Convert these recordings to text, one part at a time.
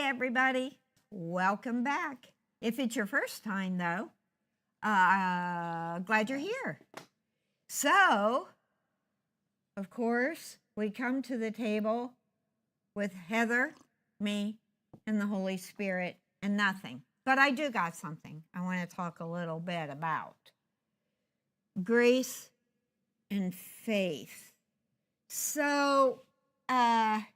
everybody. Welcome back. If it's your first time, though, glad you're here. So, of course, we come to the table with Heather, me, and the Holy Spirit, and nothing. But I do got something I want to talk a little bit about. Grace and faith. So, I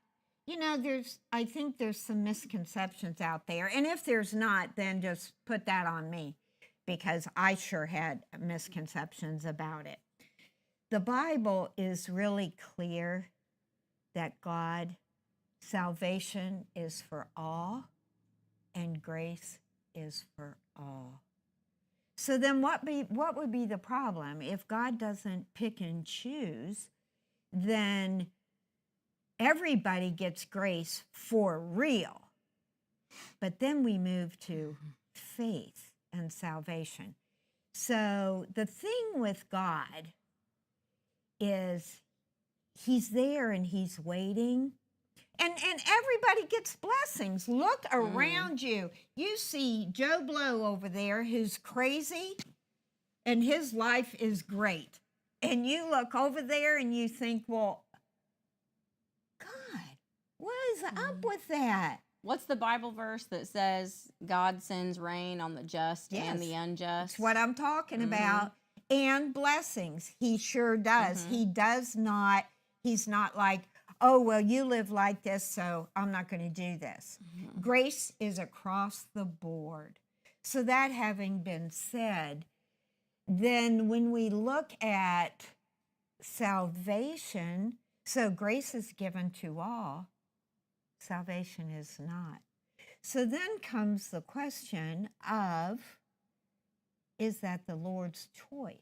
think there's some misconceptions out there. And if there's not, then just put that on me, because I sure had misconceptions about it. The Bible is really clear that salvation is for all, and grace is for all. So then what would be the problem? If God doesn't pick and choose, then everybody gets grace for real. But then we move to faith and salvation. So the thing with God is he's there and he's waiting. And everybody gets blessings. Look around you. You see Joe Blow over there who's crazy and his life is great. And you look over there and you think, well, God, what is up with that? What's the Bible verse that says God sends rain on the just and the unjust? That's what I'm talking about. And blessings. He sure does. He does not, he's not like, oh, well, you live like this, so I'm not going to do this. Grace is across the board. So that having been said, then when we look at salvation, so grace is given to all, salvation is not. So then comes the question of, is that the Lord's choice?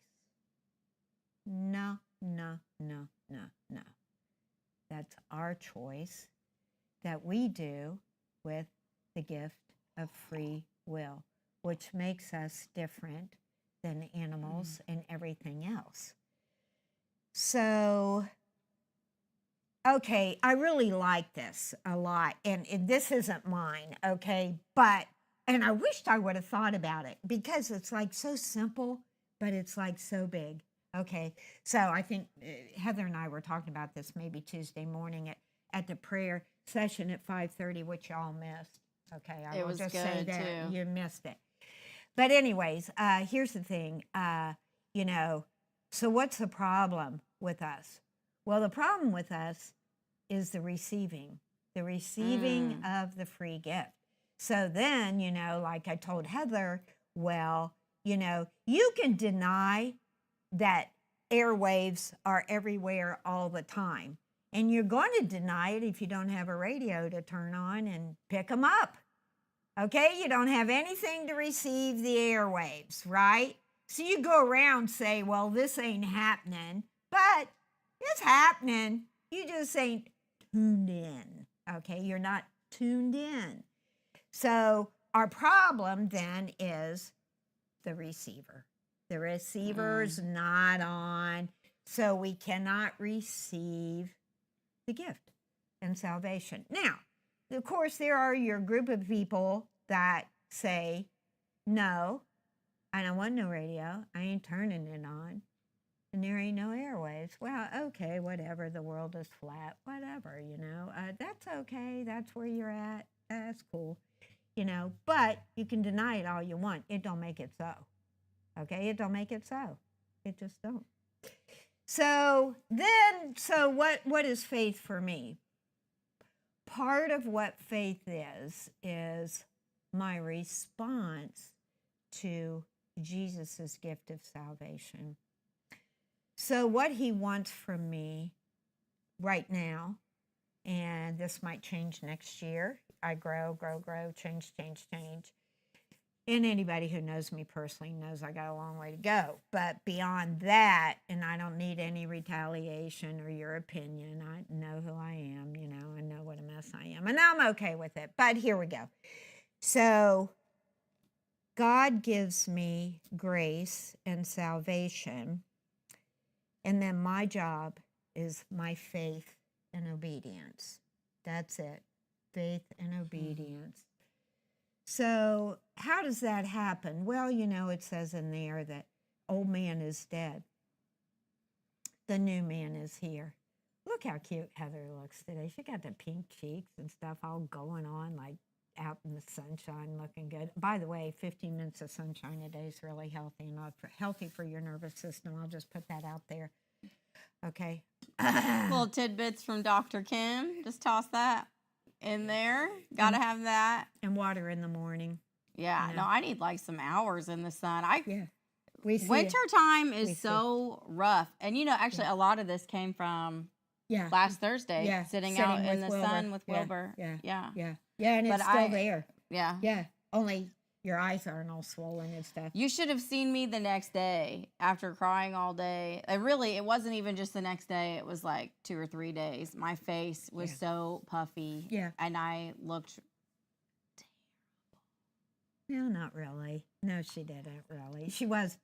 No. That's our choice that we do with the gift of free will, which makes us different than animals and everything else. So, okay, I really like this a lot, and this isn't mine, okay? And I wished I would have thought about it, because it's like so simple, but it's like so big. Okay, so I think Heather and I were talking about this maybe Tuesday morning at the prayer session at 5:30, which y'all missed. Okay, I will just say that you missed it. But anyways, here's the thing, so what's the problem with us? Well, the problem with us is the receiving of the free gift. So then, like I told Heather, well, you can deny that airwaves are everywhere all the time. And you're going to deny it if you don't have a radio to turn on and pick them up. Okay? You don't have anything to receive the airwaves, right? So you go around say, well, this ain't happening. But it's happening. You just ain't tuned in. Okay? You're not tuned in. So our problem then is the receiver. The receiver's not on, so we cannot receive the gift and salvation. Now, of course, there are your group of people that say, no, I don't want no radio. I ain't turning it on. And there ain't no airwaves. Well, okay, whatever. The world is flat. Whatever, that's okay. That's where you're at. That's cool. But you can deny it all you want. It don't make it so. Okay, it don't make it so. It just don't. So what is faith for me? Part of what faith is my response to Jesus' gift of salvation. So what he wants from me right now, and this might change next year. I grow, change. And anybody who knows me personally knows I got a long way to go. But beyond that, and I don't need any retaliation or your opinion. I know who I am, I know what a mess I am. And I'm okay with it. But here we go. So God gives me grace and salvation. And then my job is my faith and obedience. That's it. faith, and obedience. So how does that happen? Well, it says in there that old man is dead. The new man is here. Look how cute Heather looks today. She got the pink cheeks and stuff all going on, like out in the sunshine, looking good. By the way, 15 minutes of sunshine a day is really healthy and healthy for your nervous system. I'll just put that out there. Okay. Little tidbits from Dr. Kim. Just toss that in there. Got to have that. And water in the morning. Yeah. No, I need like some hours in the sun. Winter time is so rough. And actually a lot of this came from last Thursday, sitting out in the sun with Wilbur. Yeah, and it's still there. Yeah. Only your eyes aren't all swollen and stuff. You should have seen me the next day after crying all day. It wasn't even just the next day. It was like 2 or 3 days. My face was so puffy. Yeah. And I looked No, not really. No, she didn't really. She was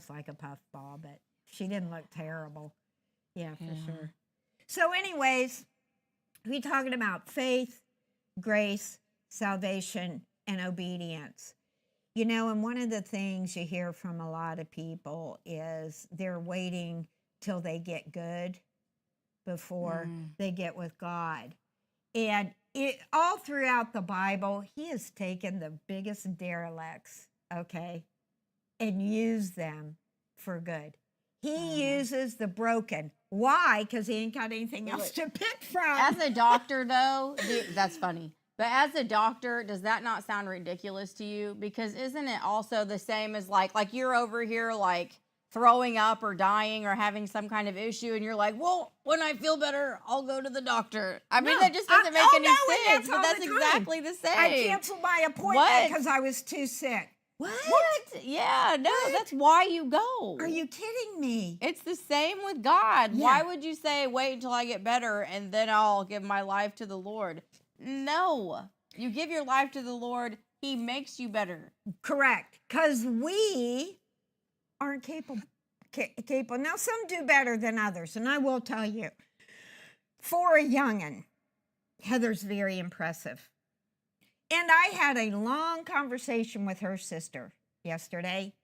like a puffball, but she didn't look terrible. Yeah, for sure. So anyways, we're talking about faith, grace, salvation, and obedience. And one of the things you hear from a lot of people is they're waiting till they get good before they get with God. And all throughout the Bible, he has taken the biggest derelicts, okay, and used them for good. He uses the broken. Why? Because he ain't got anything else to pick from. As a doctor, though, that's funny. But as a doctor, does that not sound ridiculous to you? Because isn't it also the same as like you're over here like throwing up or dying or having some kind of issue, and you're like, well, when I feel better, I'll go to the doctor. I mean, that just doesn't make any sense, but that's exactly the same. I canceled my appointment because I was too sick. What? Yeah, no, that's why you go. Are you kidding me? It's the same with God. Yeah. Why would you say, wait until I get better and then I'll give my life to the Lord? No. You give your life to the Lord, he makes you better. Correct. Because we aren't capable. Now, some do better than others, and I will tell you, for a young'un, Heather's very impressive. And I had a long conversation with her sister yesterday.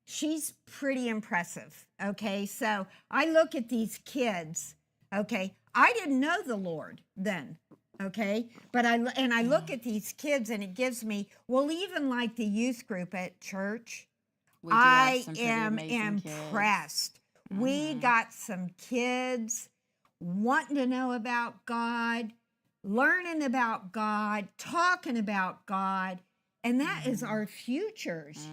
She's pretty impressive, okay? So I look at these kids, okay? I didn't know the Lord then, okay? But I look at these kids, and it gives me, well, even like the youth group at church, I am impressed. We got some kids wanting to know about God, learning about God, talking about God, and that is our futures,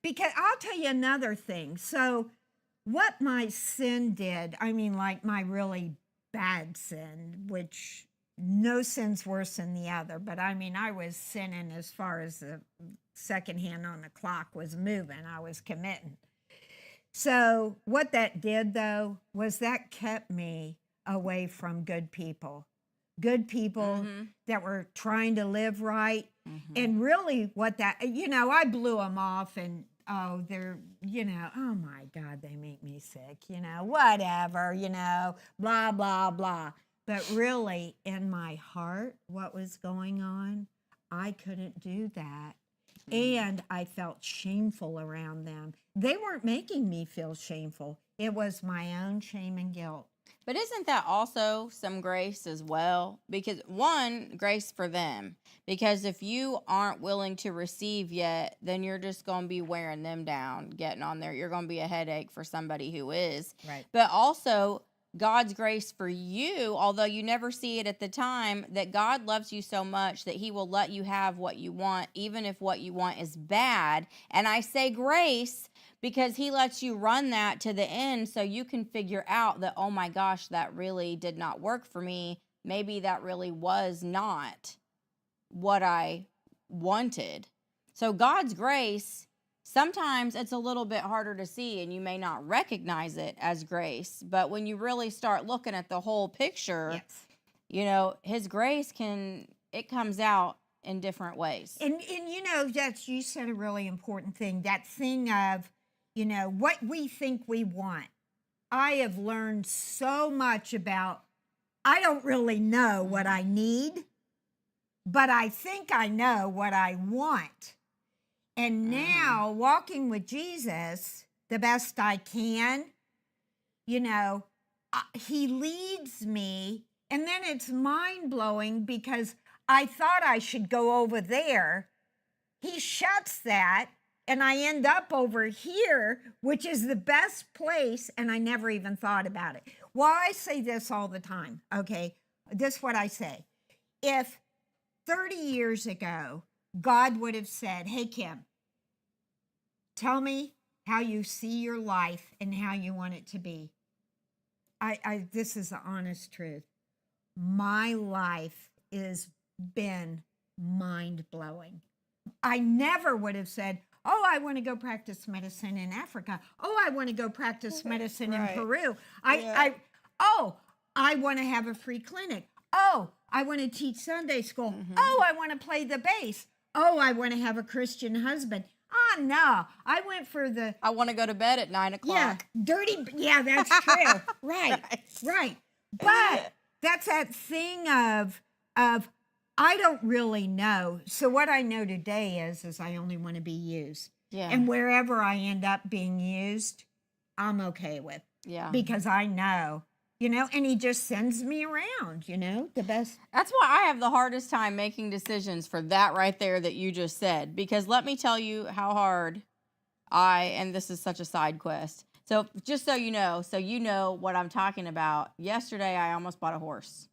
because I'll tell you another thing. So what my sin did, I mean, like my really bad sin, which no sin's worse than the other, but I mean, I was sinning as far as the second hand on the clock was moving. I was committing. So what that did, though, was that kept me away from good people that were trying to live right. And really what that, I blew them off, and they're, oh my God, they make me sick, whatever, blah, blah, blah. But really in my heart, what was going on, I couldn't do that. And I felt shameful around them. They weren't making me feel shameful. It was my own shame and guilt. But isn't that also some grace as well? Because one, grace for them. Because if you aren't willing to receive yet, then you're just going to be wearing them down, getting on there. You're going to be a headache for somebody who is. Right. But also God's grace for you, although you never see it at the time, that God loves you so much that he will let you have what you want, even if what you want is bad. And I say grace because he lets you run that to the end so you can figure out that, oh my gosh, that really did not work for me. Maybe that really was not what I wanted. So God's grace, sometimes it's a little bit harder to see and you may not recognize it as grace. But when you really start looking at the whole picture, his grace it comes out in different ways. And you said a really important thing, that thing of, what we think we want. I have learned so much about, I don't really know what I need. but I think I know what I want. And now walking with Jesus the best I can, you know, he leads me. And then it's mind blowing because I thought I should go over there. He shuts that and I end up over here, which is the best place. And I never even thought about it. Well, I say this all the time. Okay. This is what I say. If 30 years ago, God would have said, hey, Kim, tell me how you see your life and how you want it to be. This is the honest truth. My life has been mind-blowing. I never would have said, oh, I want to go practice medicine in Africa. Oh, I want to go practice medicine in Peru. I want to have a free clinic. Oh, I want to teach Sunday school. Oh, I want to play the bass. Oh, I want to have a Christian husband. Oh, no. I went for the... I want to go to bed at 9 o'clock. Yeah, that's true. Right. But that's that thing of I don't really know. So what I know today is I only want to be used. Yeah. And wherever I end up being used, I'm okay with. Yeah. Because I know, you know, and he just sends me around, you know, the best. That's why I have the hardest time making decisions for that right there that you just said. Because let me tell you how hard and this is such a side quest. So just so you know what I'm talking about. Yesterday, I almost bought a horse.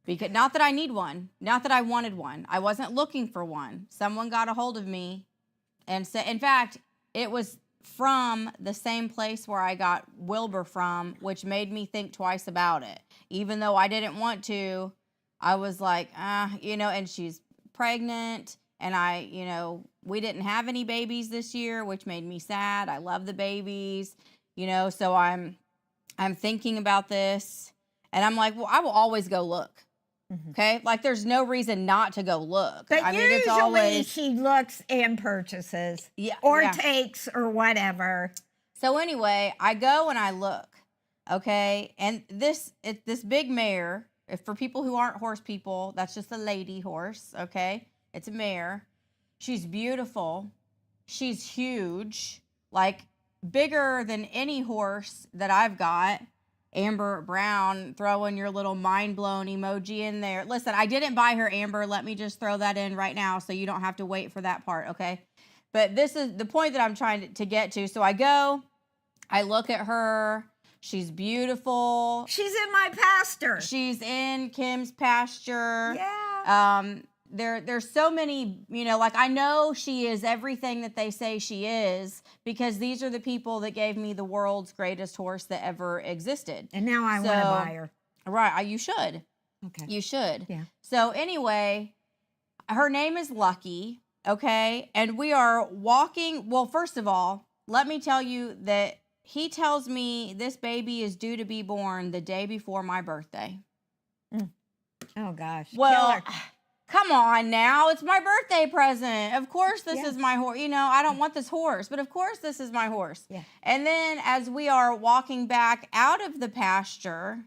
Because not that I need one, not that I wanted one. I wasn't looking for one. Someone got a hold of me and said, in fact, it was from the same place where I got Wilbur from, which made me think twice about it. Even though I didn't want to, I was like, you know, and she's pregnant and we didn't have any babies this year, which made me sad. I love the babies, you know, so I'm thinking about this and I'm like, well, I will always go look. Okay, like there's no reason not to go look. But I mean, usually it's always she looks and purchases, or takes, or whatever. So anyway, I go and I look. Okay, and this big mare. If for people who aren't horse people, that's just a lady horse. Okay, it's a mare. She's beautiful. She's huge, like bigger than any horse that I've got. Amber Brown, throwing your little mind blown emoji in there. Listen, I didn't buy her, Amber. Let me just throw that in right now so you don't have to wait for that part, okay? But this is the point that I'm trying to get to. So I go, I look at her. She's beautiful. She's in my pasture. She's in Kim's pasture. Yeah. There's so many, you know, like I know she is everything that they say she is because these are the people that gave me the world's greatest horse that ever existed. And now I want to buy her. Right, you should. Okay. You should. Yeah. So anyway, her name is Lucky, okay? And we are walking. Well, first of all, let me tell you that he tells me this baby is due to be born the day before my birthday. Oh, gosh. Well, come on now. It's my birthday present. Of course this is my horse. You know, I don't want this horse, but of course this is my horse. Yeah. And then as we are walking back out of the pasture,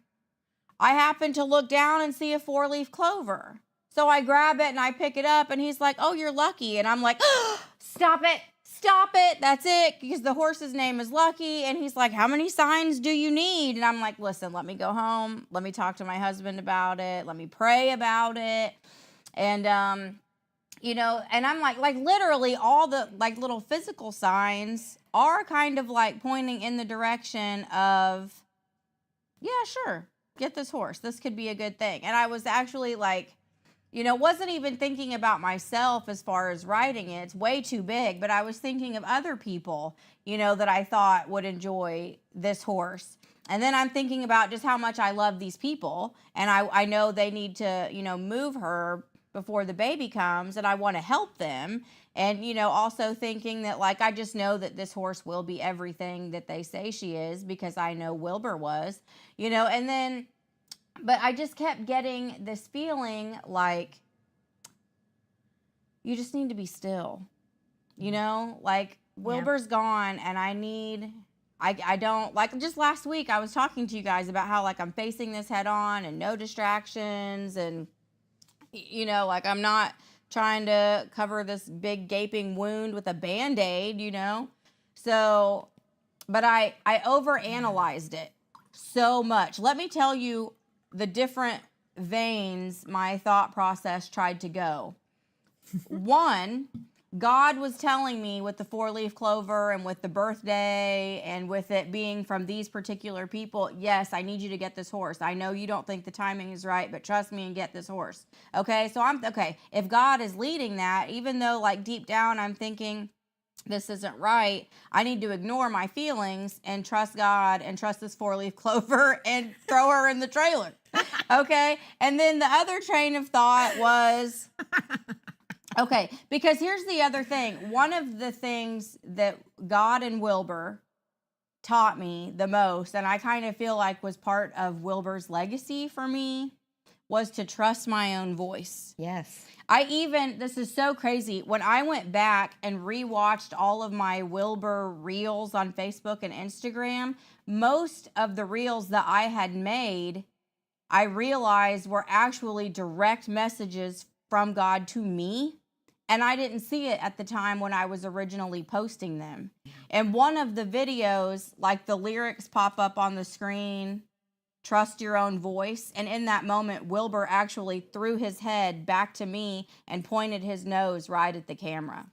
I happen to look down and see a 4-leaf clover. So I grab it and I pick it up and he's like, oh, you're Lucky. And I'm like, oh, stop it. Stop it. That's it. Because the horse's name is Lucky. And he's like, how many signs do you need? And I'm like, listen, let me go home. Let me talk to my husband about it. Let me pray about it. And, you know, and I'm like literally all the like little physical signs are kind of like pointing in the direction of, yeah, sure, get this horse. This could be a good thing. And I was actually like, you know, wasn't even thinking about myself as far as riding it. It's way too big. But I was thinking of other people, you know, that I thought would enjoy this horse. And then I'm thinking about just how much I love these people. And I know they need to, you know, move her before the baby comes and I want to help them. And, you know, also thinking that like, I just know that this horse will be everything that they say she is because I know Wilbur was, you know, and then, but I just kept getting this feeling like you just need to be still, you know, like Wilbur's gone and I don't like just last week I was talking to you guys about how like I'm facing this head on and no distractions and You know, like I'm not trying to cover this big gaping wound with a Band-Aid, you know? So, but I overanalyzed it so much. Let me tell you the different veins my thought process tried to go. One, God was telling me with the 4-leaf clover and with the birthday and with it being from these particular people, yes, I need you to get this horse. I know you don't think the timing is right, but trust me and get this horse. Okay, so if God is leading that, even though like deep down I'm thinking this isn't right, I need to ignore my feelings and trust God and trust this 4-leaf clover and throw her in the trailer. Okay, and then the other train of thought was... Okay, because here's the other thing. One of the things that God and Wilbur taught me the most, and I kind of feel like was part of Wilbur's legacy for me, was to trust my own voice. Yes. This is so crazy. When I went back and rewatched all of my Wilbur reels on Facebook and Instagram, most of the reels that I had made, I realized were actually direct messages from God to me. And I didn't see it at the time when I was originally posting them. And one of the videos, like the lyrics pop up on the screen, trust your own voice. And in that moment, Wilbur actually threw his head back to me and pointed his nose right at the camera.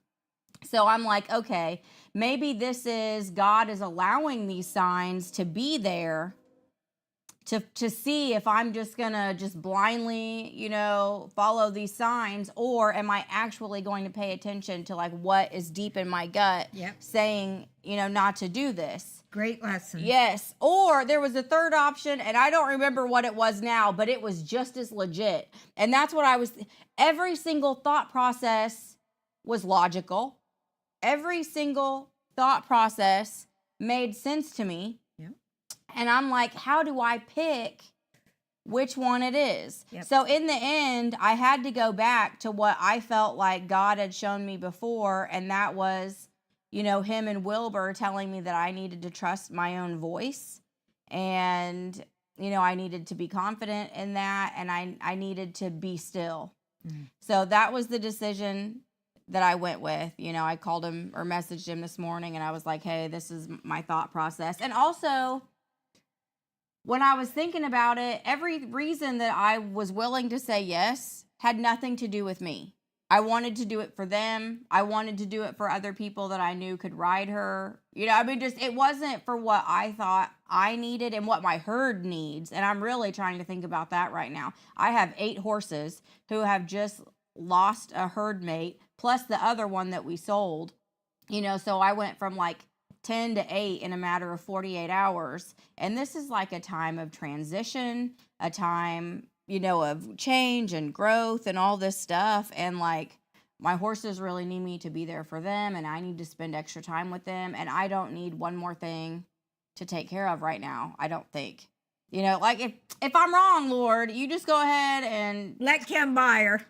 So I'm like, okay, maybe this is God is allowing these signs to be there to see if I'm just gonna just blindly, you know, follow these signs, or am I actually going to pay attention to like what is deep in my gut saying, you know, not to do this. Great lesson. Yes. Or there was a third option, and I don't remember what it was now, but it was just as legit. And that's what every single thought process was logical. Every single thought process made sense to me. And I'm like, how do I pick which one it is? Yep. So in the end, I had to go back to what I felt like God had shown me before. And that was, you know, him and Wilbur telling me that I needed to trust my own voice. And, you know, I needed to be confident in that. And I needed to be still. Mm. So that was the decision that I went with. You know, I called him or messaged him this morning and I was like, hey, this is my thought process. And also, when I was thinking about it, every reason that I was willing to say yes had nothing to do with me. I wanted to do it for them. I wanted to do it for other people that I knew could ride her. You know, I mean, just, it wasn't for what I thought I needed and what my herd needs. And I'm really trying to think about that right now. I have 8 horses who have just lost a herd mate, plus the other one that we sold. You know, so I went from like 10 to 8 in a matter of 48 hours. And this is like a time of transition, a time, you know, of change and growth and all this stuff. And like, my horses really need me to be there for them, and I need to spend extra time with them. And I don't need one more thing to take care of right now, I don't think. You know, like if I'm wrong, Lord, you just go ahead and let Kim buy her.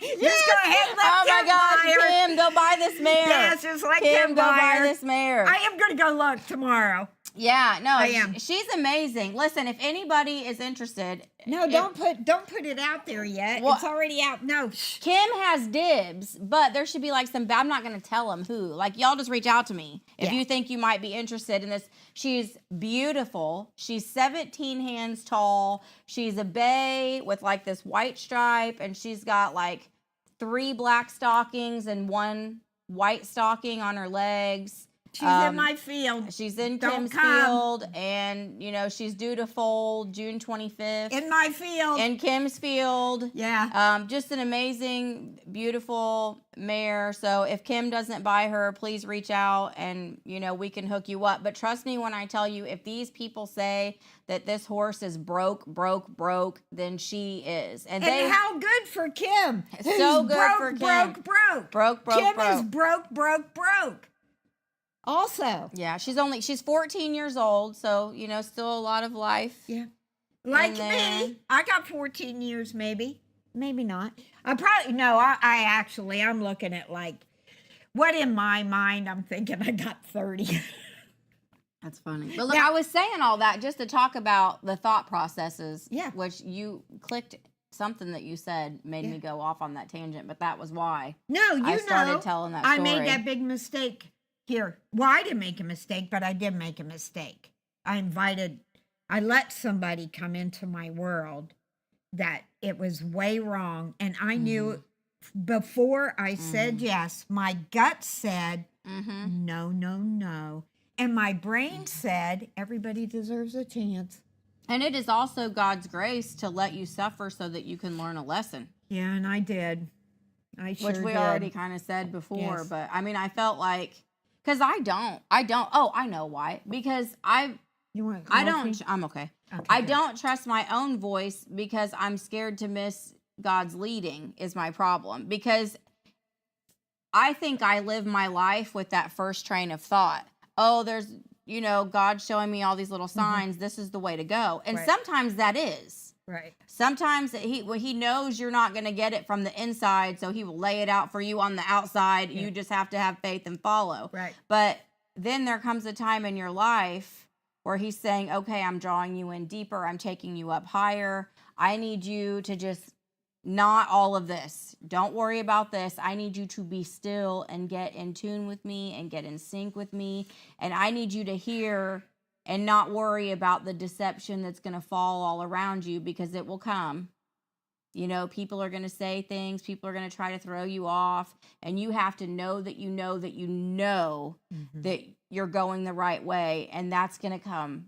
Just go ahead, let Kim buy her. Kim, go buy this mare. Yes, just let Kim go buy her. this mare. I am going to go look tomorrow. Yeah, no, I am. She's amazing. Listen, if anybody is interested, don't put it out there yet. Well, it's already out. No, Kim has dibs, but there should be like I'm not going to tell them who. Like, y'all just reach out to me if you think you might be interested in this. She's beautiful. She's 17 hands tall. She's a bay with like this white stripe, and she's got like 3 black stockings and 1 white stocking on her legs. She's in my field. She's in Kim's field, and, you know, she's due to foal June 25th. In my field. In Kim's field. Yeah. Just an amazing, beautiful mare. So if Kim doesn't buy her, please reach out and, you know, we can hook you up. But trust me when I tell you, if these people say that this horse is broke, then she is. And how good for Kim. So good for Kim. Broke. Kim is broke. Also. Yeah, she's 14 years old, so, you know, still a lot of life. Yeah. Like me. I got 14 years maybe. Maybe not. I'm looking at like, what in my mind, I'm thinking I got 30. That's funny. But look, I was saying all that just to talk about the thought processes, which you clicked something that you said made Yeah. me go off on that tangent, but that was why No, I started telling that I story. made that big mistake here. Well, I didn't make a mistake, but I did make a mistake. I let somebody come into my world that it was way wrong. And I knew before I said yes, my gut said, no, no, no. And my brain said, everybody deserves a chance. And it is also God's grace to let you suffer so that you can learn a lesson. Yeah, and I did. I sure Which we did. already kind of said before, Yes. but I mean, I felt like, because I don't, oh, I know why. Because You want I coffee? don't, I'm okay. Okay, I good. don't trust my own voice because I'm scared to miss God's leading is my problem. Because I think I live my life with that first train of thought. Oh, there's, God showing me all these little signs. This is the way to go. And Right. sometimes that is. Right. Sometimes he knows you're not going to get it from the inside, so he will lay it out for you on the outside. Yeah. You just have to have faith and follow. Right. But then there comes a time in your life where he's saying, okay, I'm drawing you in deeper. I'm taking you up higher. I need you to just not all of this. Don't worry about this. I need you to be still and get in tune with me and get in sync with me. And I need you to hear and not worry about the deception that's going to fall all around you, because it will come. People are going to say things. People are going to try to throw you off. And you have to know that you know that you know that you're going the right way. And that's going to come,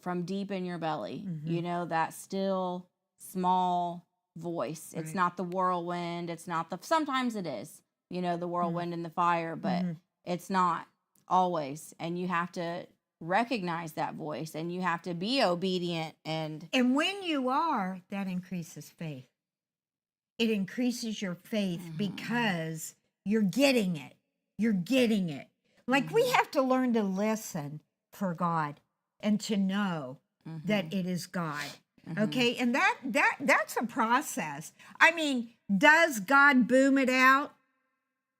from deep in your belly. That still small voice. It's Right. not the whirlwind. It's not sometimes it is, the whirlwind and the fire, but it's not always. And you have to recognize that voice, and you have to be obedient. And when you are, that increases faith. It increases your faith because you're getting it. You're getting it. Like we have to learn to listen for God and to know that it is God. Okay, and that's a process. I mean, does God boom it out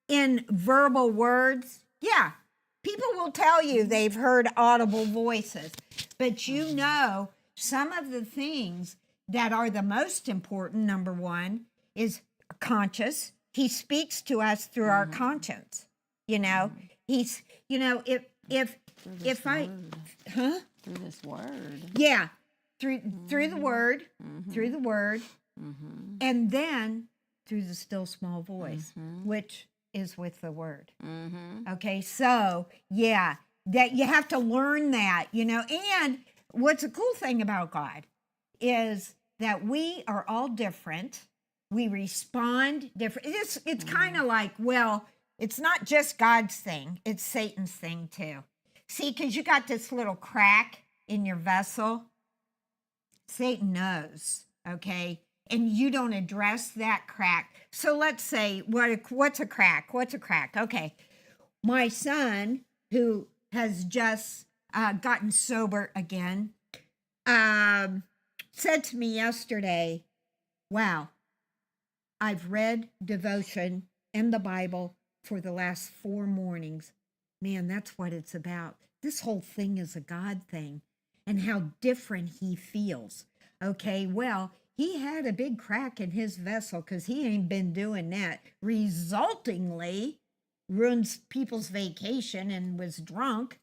in verbal words? Yeah. People will tell you they've heard audible voices, but some of the things that are the most important, number one, is conscious. He speaks to us through our conscience. He's, if I, huh? through this word. Yeah. Through the word, through the word, and then through the still small voice, which is with the word. Okay, so yeah, that you have to learn that, and what's a cool thing about God is that we are all different. We respond different. It's kind of like, well, it's not just God's thing, it's Satan's thing too. See, because you got this little crack in your vessel. Satan knows, okay? And you don't address that crack. So let's say, what's a crack? What's a crack? Okay. My son, who has just gotten sober again, said to me yesterday, wow, I've read devotion and the Bible for the last 4 mornings. Man, that's what it's about. This whole thing is a God thing. And how different he feels. Okay, well, he had a big crack in his vessel because he ain't been doing that. Resultingly, ruins people's vacation and was drunk,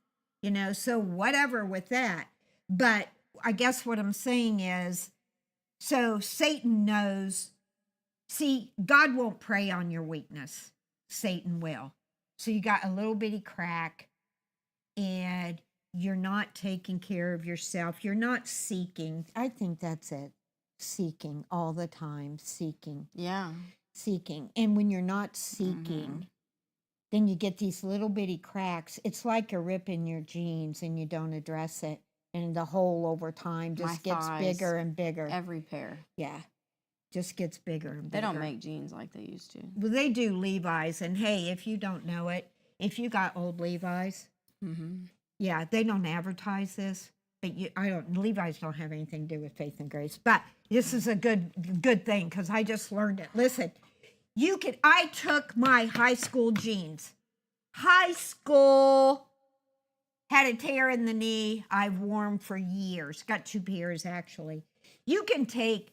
so whatever with that. But I guess what I'm saying is, so Satan knows, see, God won't prey on your weakness. Satan will. So you got a little bitty crack, and you're not taking care of yourself. You're not seeking. I think that's it. Seeking all the time. Seeking. Yeah. Seeking. And when you're not seeking, then you get these little bitty cracks. It's like a rip in your jeans and you don't address it. And the hole over time just gets bigger and bigger. Every pair. Yeah. Just gets bigger and bigger. They don't make jeans like they used to. Well, they do Levi's. And hey, if you don't know it, if you got old Levi's, yeah, they don't advertise this, but Levi's don't have anything to do with faith and grace. But this is a good thing because I just learned it. Listen, I took my high school jeans. High school, had a tear in the knee. I've worn for years. Got 2 pairs actually. You can take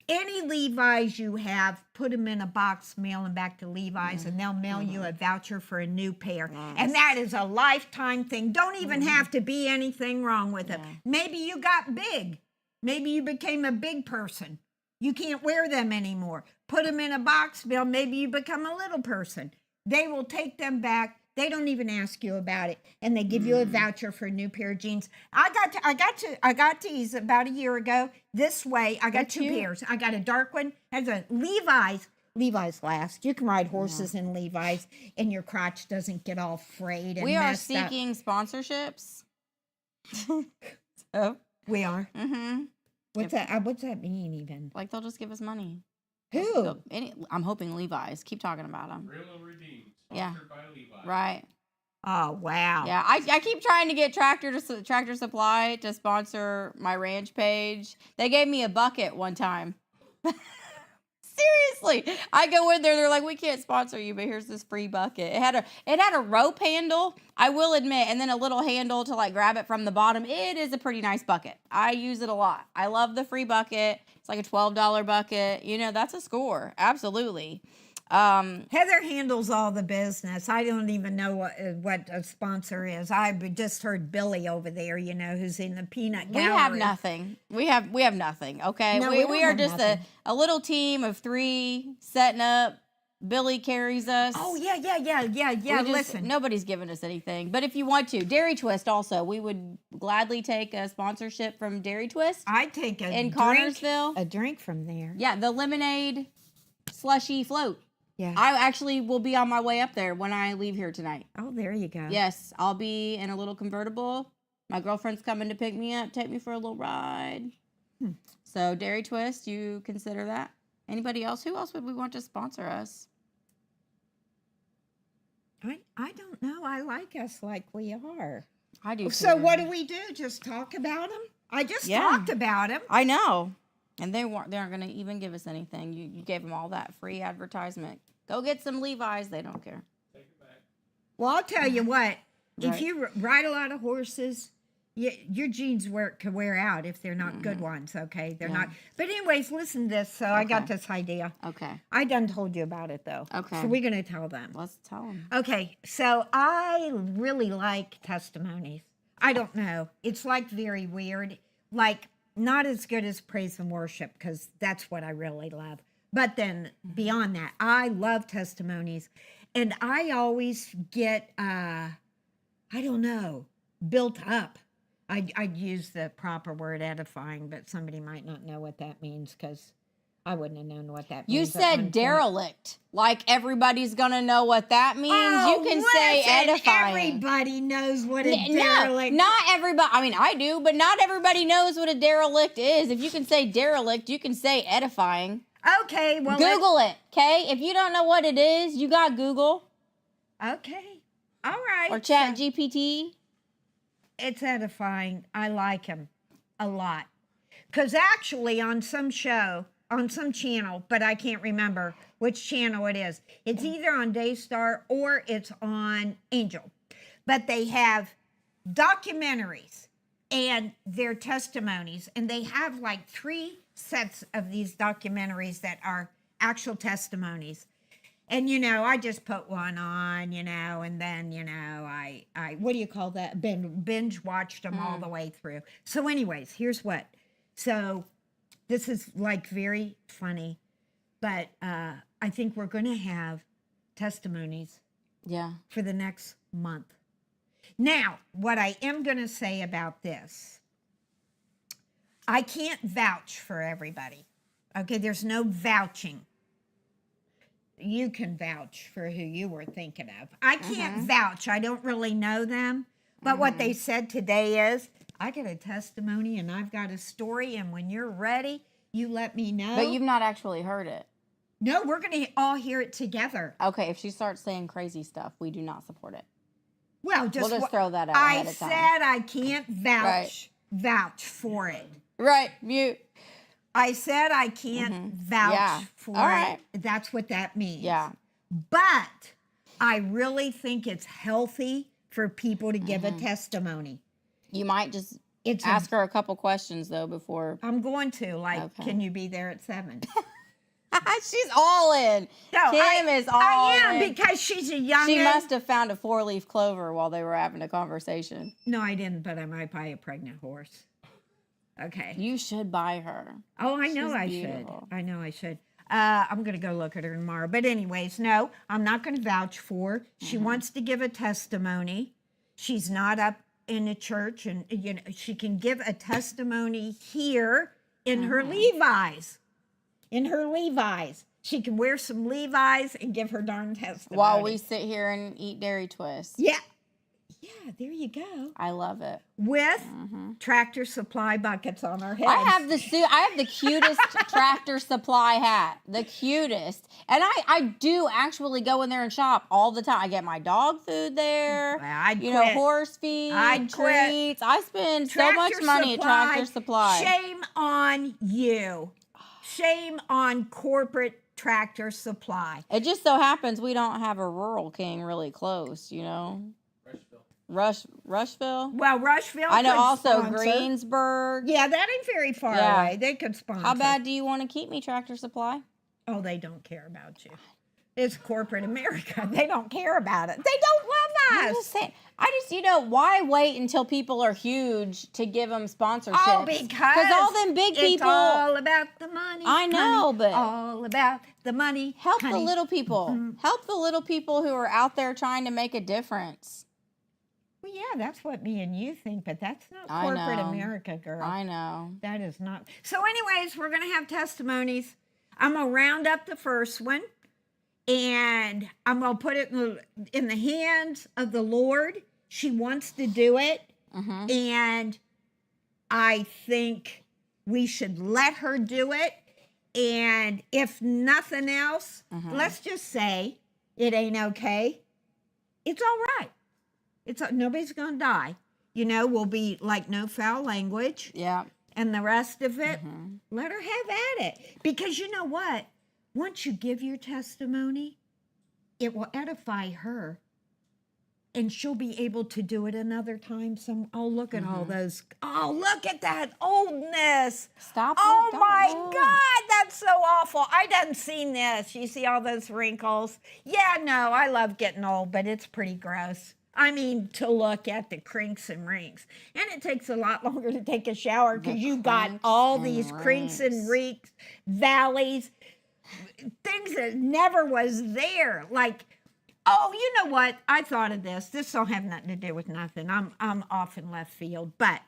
Any Levi's you have, put them in a box, mail them back to Levi's, and they'll mail you a voucher for a new pair. And that is a lifetime thing. Don't even have to be anything wrong with them. Maybe you got big. Maybe you became a big person. You can't wear them anymore. Put them in a box, Bill. Maybe you become a little person. They will take them back. They don't even ask you about it, and they give you a voucher for a new pair of jeans. I got these about a year ago. This way, I got two pairs. I got a dark one. Has a Levi's last. You can ride horses in Levi's, and your crotch doesn't get all frayed and We are messed up. seeking sponsorships. So, We are. What's that? What's that mean even? like they'll just give us money. Who? I'm hoping Levi's. Keep talking about them. Real and Redeemed. Yeah. Sponsored by Levi. Right. Oh wow. Yeah, I keep trying to get Tractor Supply to sponsor my ranch page. They gave me a bucket one time. Seriously, I go in there. They're like, "We can't sponsor you, but here's this free bucket." It had a rope handle, I will admit, and then a little handle to like grab it from the bottom. It is a pretty nice bucket. I use it a lot. I love the free bucket. It's like a $12 bucket. You know, that's a score. Absolutely. Heather handles all the business. I don't even know what a sponsor is. I just heard Billy over there, you know, who's in the peanut gallery. We have nothing. We have nothing. Okay, No, we don't are have just nothing. a little team of 3 setting up. Billy carries us. Oh yeah. Listen, Nobody's giving us anything. But if you want to, Dairy Twist also, we would gladly take a sponsorship from Dairy Twist. I take in Connorsville. a drink from there. Yeah, the lemonade slushy float. Yeah. I actually will be on my way up there when I leave here tonight. Oh, there you go. Yes, I'll be in a little convertible. My girlfriend's coming to pick me up, take me for a little ride. So Dairy Twist, you consider that? Anybody else? Who else would we want to sponsor us? I don't know. I like us like we are. I do. So too. what do we do? Just talk about them? I just Yeah. talked about them. I know. And they aren't going to even give us anything. You gave them all that free advertisement. Go get some Levi's. They don't care. Take it back. Well, I'll tell you what. If Right. you ride a lot of horses, your jeans can wear out if they're not good ones, okay? They're not. But anyways, listen to this. So I got Okay. this idea. Okay. I done told you about it, though. Okay. So we're going to tell them. Let's tell them. Okay, so I really like testimonies. I don't know. It's like very weird. Like not as good as praise and worship because that's what I really love. But then beyond that, I love testimonies. And I always get, I don't know, built up. I'd use the proper word edifying, but somebody might not know what that means because I wouldn't have known what that You means. at said one point. derelict. Like everybody's going to know what that means. Oh, you can say listen, edifying. Everybody knows what a No, derelict. not everybody. I mean, I do, but not everybody knows what a derelict is. If you can say derelict, you can say edifying. Okay, well, Google it, okay? If you don't know what it is, you got Google okay, all right. or Chat GPT. It's edifying. I like him a lot because actually, on some show, on some channel, but I can't remember which channel it is. It's either on Daystar or it's on Angel, but they have documentaries and their testimonies, and they have like 3 sets of these documentaries that are actual testimonies. And, you know, I just put one on, you know, and then, you know, I what do you call that? Binge watched them all the way through. So anyways, here's what. So this is like very funny, but I think we're going to have testimonies Yeah. for the next month. Now, what I am going to say about this, I can't vouch for everybody. Okay, there's no vouching. You can vouch for who you were thinking of. I can't vouch. I don't really know them. But what they said today is, I got a testimony and I've got a story, and when you're ready, you let me know. But you've not actually heard it. No, we're going to all hear it together. Okay, if she starts saying crazy stuff, we do not support it. Well, We'll just throw that out I ahead of time. said I can't vouch for it. Right, mute. I said I can't vouch Yeah. for All right. it. That's what that means. Yeah. But I really think it's healthy for people to give a testimony. You might just It's Ask her a couple questions though before. I'm going to, like, Okay. can you be there at 7? She's all in. No, Kim is all I am, in. because she's a youngin'. She must have found a 4-leaf clover while they were having a conversation. No, I didn't, but I might buy a pregnant horse. Okay. You should buy her. Oh, I know She's I beautiful. should. I know I should. I'm going to go look at her tomorrow. But anyways, no, I'm not going to vouch for her. She wants to give a testimony. She's not up in a church, and you know, she can give a testimony here in her Levi's. In her Levi's. She can wear some Levi's and give her darn testimony. While we sit here and eat Dairy Twists. Yeah. Yeah, there you go. I love it. With Tractor Supply buckets on our heads. I have the cutest Tractor Supply hat. The cutest. And I do actually go in there and shop all the time. I get my dog food there. Well, I'd you quit. know, horse feed, I'd quit. treats. I spend so much money at Tractor Supply. Shame on you. Shame on corporate Tractor Supply. It just so happens we don't have a Rural King really close, you know. Rushville? Well, Rushville. I know could also sponsor. Greensburg. Yeah, that ain't very far Yeah. away. They could sponsor. How bad do you want to keep me, Tractor Supply? Oh, they don't care about you. It's corporate America. They don't care about it. They don't I'm love just us. saying. You know, why wait until people are huge to give them sponsorships? Oh, because all them big it's people all about the money. I know, honey. but all about the money. help the honey. little people. Mm-hmm. Help the little people who are out there trying to make a difference. Well, yeah, that's what me and you think, but that's not I corporate know. America, girl. I know. That is not. So, anyways, we're going to have testimonies. I'm going to round up the first one, and I'm going to put it in the hands of the Lord. She wants to do it, and I think we should let her do it. And if nothing else, let's just say it ain't okay. It's all right. Nobody's going to die. You know, we'll be like no foul language. Yeah. And the rest of it, let her have at it. Because you know what? Once you give your testimony, it will edify her. And she'll be able to do it another time. Look at all those. Oh, look at that oldness. Stop. Oh, Don't my move. God. That's so awful. I done seen this. You see all those wrinkles? Yeah, no, I love getting old, but it's pretty gross. I mean, to look at the crinks and wrinks. And it takes a lot longer to take a shower because you got all these crinks and wrinks, valleys, things that never was there. Like, oh, you know what? I thought of this. This don't have nothing to do with nothing. I'm off in left field. But,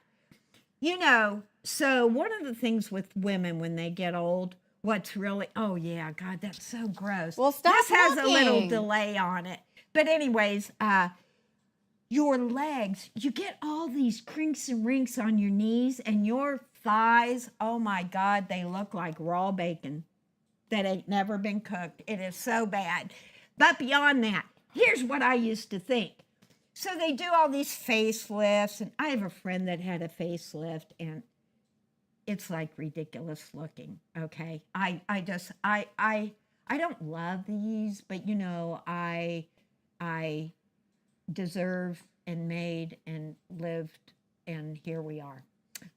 you know, so one of the things with women when they get old, what's really, oh, yeah, God, that's so gross. Well, stop This has a little looking. delay on it. But anyways, your legs, you get all these crinks and wrinks on your knees and your thighs. Oh my God, they look like raw bacon that ain't never been cooked. It is so bad. But beyond that, here's what I used to think. So they do all these facelifts, and I have a friend that had a facelift, and it's like ridiculous looking. Okay, I don't love these, but you know, I deserve and made and lived, and here we are.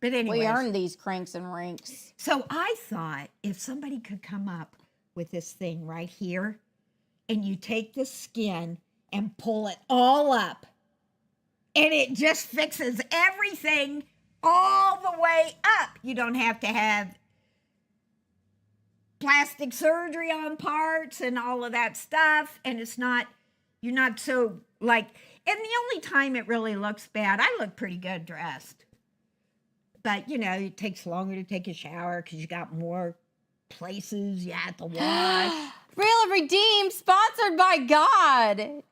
But anyway, We earned these cranks and rinks. so I thought if somebody could come up with this thing right here, and you take the skin and pull it all up, and it just fixes everything all the way up. You don't have to have plastic surgery on parts and all of that stuff, and you're not so like, and the only time it really looks bad, I look pretty good dressed. But, you know, it takes longer to take a shower because you got more places you have to wash. Real and Redeemed, sponsored by God.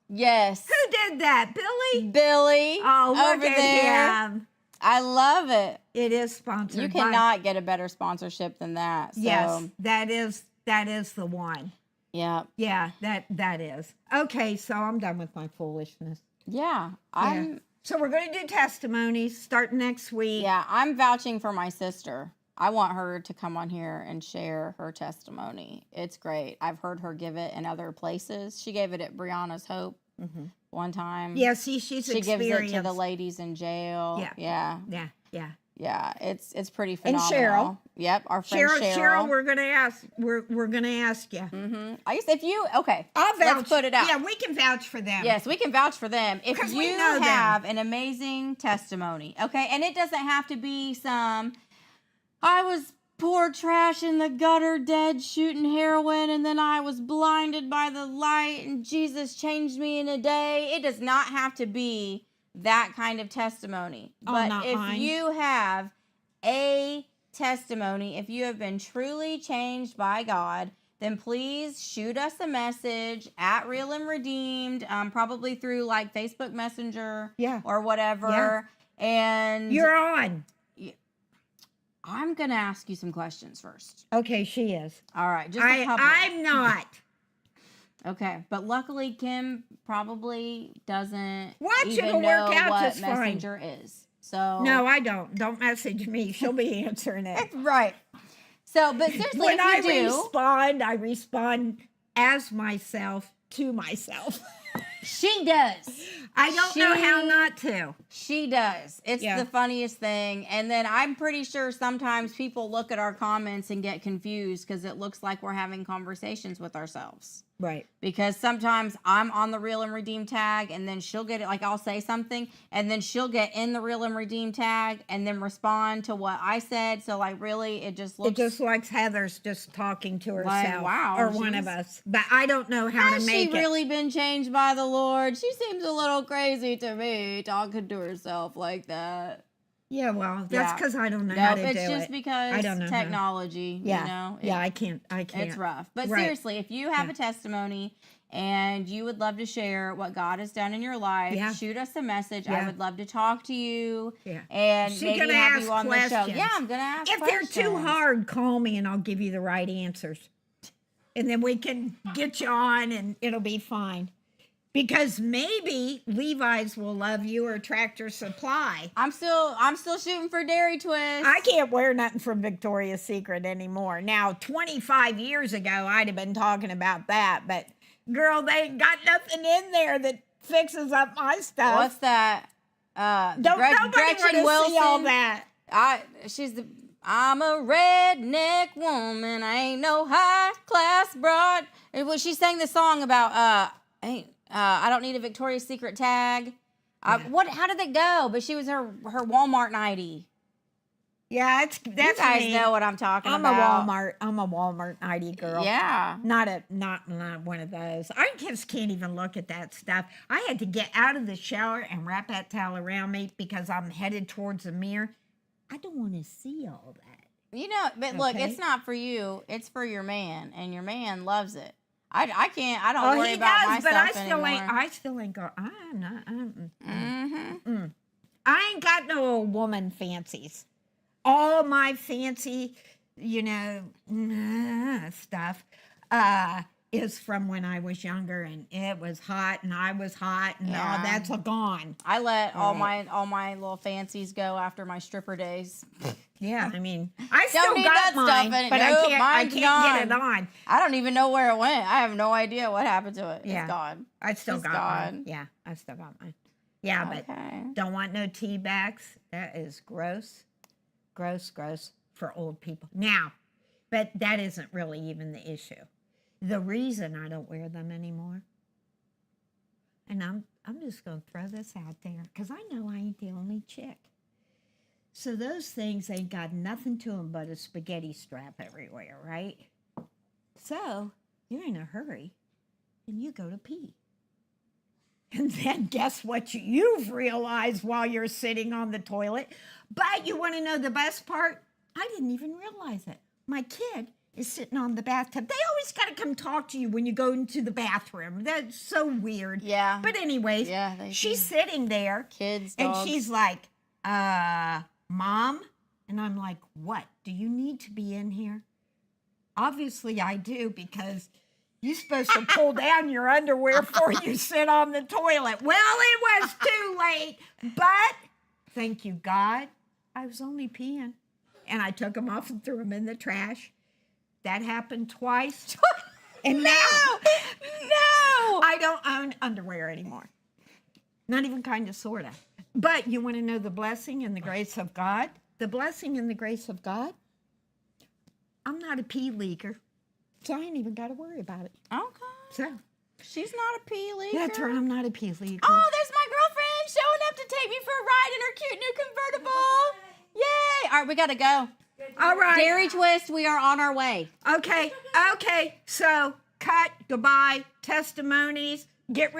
Yes. Who did that? Billy? Billy. Oh, look over at there. him. I love it. It is sponsored You by... cannot get a better sponsorship than that. So, Yes, that is the one. Yeah. Yeah, that is. Okay, so I'm done with my foolishness. Yeah. Yeah. So we're going to do testimonies starting next week. I'm vouching for my sister. I want her to come on here and share her testimony. It's great. I've heard her give it in other places. She gave it at Brianna's Hope one time. Yeah, see, she's She gives experienced. it to the ladies in jail. Yeah. Yeah. Yeah. Yeah. Yeah, it's pretty And phenomenal. Cheryl. Yep, our friend Cheryl, we're gonna ask. We're gonna ask you. I guess if you I'll vouch. let's put it out. Yeah, we can vouch for them. Yes, we can vouch for them. If 'Cause we you know them. have an amazing testimony, okay, and it doesn't have to be some, I was poor trash in the gutter, dead, shooting heroin, and then I was blinded by the light, and Jesus changed me in a day. It does not have to be that kind of testimony. Oh, But not if mine. you have a testimony, if you have been truly changed by God, then please shoot us a message at Real and Redeemed, probably through like Facebook Messenger or whatever. Yeah. And You're on. I'm going to ask you some questions first. Okay, she is. All right, just a couple. I'm not. Okay, but luckily Kim probably doesn't Watch, even it'll know work out what just fine. Messenger is. So No, I don't. Don't message me. She'll be answering it. right. So, but seriously, When if you I respond as myself to myself. she does. I don't know how not to. She does. It's the funniest thing. And then I'm pretty sure sometimes people look at our comments and get confused because it looks like we're having conversations with ourselves. Right. Because sometimes I'm on the Real and Redeem tag, and then she'll get it, like I'll say something, and then she'll get in the Real and Redeem tag and then respond to what I said. So, like, really, it just looks... It just looks Heather's just talking to herself. Like, wow. Or one of us. But I don't know how to make it. Has she really been changed by the Lord? She seems a little crazy to me, talking to herself like that. Yeah, well, that's because I don't know how to do it. It's just because I don't know technology, you know? I can't. It's rough. But seriously, if you have a testimony and you would love to share what God has done in your life, shoot us a message. I would love to talk to you and maybe have you on the show. Yeah, I'm going to ask If questions. they're too hard, call me and I'll give you the right answers. And then we can get you on and it'll be fine. Because maybe Levi's will love you or Tractor Supply. I'm still shooting for Dairy Twist. I can't wear nothing from Victoria's Secret anymore. Now, 25 years ago, I'd have been talking about that. But, girl, they ain't got nothing in there that fixes up my stuff. What's that? Nobody Gretchen want to see all Wilson. that. I'm a redneck woman. I ain't no high class broad. She sang this song about I don't need a Victoria's Secret tag. How did it go? But she was her Walmart nightie. Yeah, that's you guys me. know what I'm talking about. I'm a Walmart nightie girl. Yeah. Not one of those. I just can't even look at that stuff. I had to get out of the shower and wrap that towel around me because I'm headed towards the mirror. I don't want to see all that. You know, but look, it's not for you. It's for your man, and your man loves it. I can't. I don't worry about my stuff anymore. I still ain't go. I'm not. I ain't got no old woman fancies. All my fancy, stuff is from when I was younger, and it was hot, and I was hot, and all that's all gone. I let all my little fancies go after my stripper days. Yeah, I mean, I still need got that mine, stuff, but I can't get it on. I don't even know where it went. I have no idea what happened to it. Yeah. It's gone. I still got mine. Yeah, I still got mine. Yeah, but don't want no tea bags. That is gross. Gross for old people. Now, but that isn't really even the issue. The reason I don't wear them anymore, and I'm just going to throw this out there because I know I ain't the only chick. So those things ain't got nothing to them but a spaghetti strap everywhere, right? So you're in a hurry and you go to pee. And then guess what you've realized while you're sitting on the toilet? But you want to know the best part? I didn't even realize it. My kid is sitting on the bathtub. They always got to come talk to you when you go into the bathroom. That's so weird. Yeah. But anyways, she's sitting there. Kids, dogs. And she's like, Mom? And I'm like, what? Do you need to be in here? Obviously I do, because you're supposed to pull down your underwear before you sit on the toilet. Well, it was too late, but thank you, God, I was only peeing. And I took them off and threw them in the trash. That happened twice. And now, I don't own underwear anymore. Not even kind of, sort of. But you want to know the blessing and the grace of God? The blessing and the grace of God? I'm not a pee leaker, so I ain't even got to worry about it. Okay. So She's not a pee leaker. that's right, I'm not a pee leaker. Oh, there's my girlfriend showing up to take me for a ride in her cute new convertible. Yay. All right, we got to go. All right. Dairy Twist, we are on our way. Okay. So cut, goodbye, testimonies, get ready.